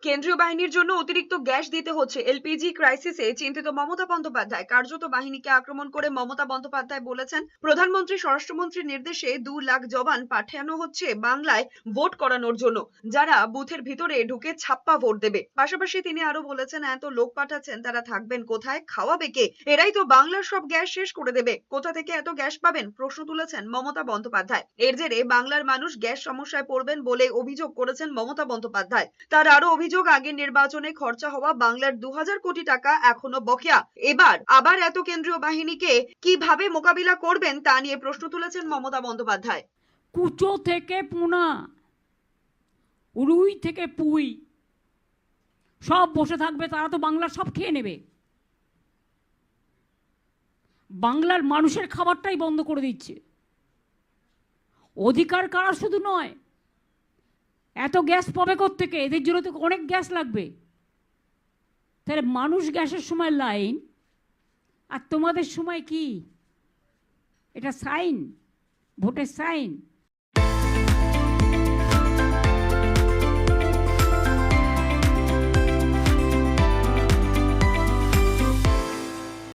কেন্দ্রীয় বাহিনীর জন্য অতিরিক্ত গ্যাস দিতে হচ্ছে, এলপিজি ক্রাইসিসে চিন্তিত মমতা বন্দ্যোপাধ্যায়। কার্যত বাহিনীকে আক্রমণ করে মমতা বন্দ্যোপাধ্যায় বলেছেন, প্রধানমন্ত্রী স্বরাষ্ট্রমন্ত্রীর নির্দেশে 2 লাখ জওয়ান পাঠানো হচ্ছে বাংলায় ভোট করানোর জন্য, যারা বুথের ভিতরে ঢুকে ছাপ্পা ভোট দেবে। পাশাপাশি তিনি আরো বলেছেন, এত লোক পাঠাচ্ছেন, তারা থাকবেন কোথায়, খাওয়াবে কে? এরাই তো বাংলার সব গ্যাস শেষ করে দেবে। কোথা থেকে এত গ্যাস পাবেন, প্রশ্ন তুলেছেন মমতা বন্দ্যোপাধ্যায়। এর জেরে বাংলার মানুষ গ্যাস সমস্যায় পড়বেন বলে অভিযোগ করেছেন মমতা বন্দ্যোপাধ্যায়। তার আরো অভিযোগ, আগের নির্বাচনে খরচা হওয়া বাংলার 2000 কোটি টাকা এখনো বকেয়া। এবার আবার এত কেন্দ্রীয় বাহিনীকে কিভাবে মোকাবিলা করবেন তা নিয়ে প্রশ্ন তুলেছেন মমতা বন্দ্যোপাধ্যায়। কুচো থেকে পুনা, রুই থেকে পুই, সব বসে থাকবে, তারা তো বাংলার সব খেয়ে নেবে। বাংলার মানুষের খাবারটাই বন্ধ করে দিচ্ছে। অধিকার কারা শুধু নয়, এত গ্যাস পাবে কোত্থেকে? এদের জন্য তো অনেক গ্যাস লাগবে। তাহলে মানুষ গ্যাসের সময় লাইন, আর তোমাদের সময় কি? এটা সাইন, ভোটের সাইন।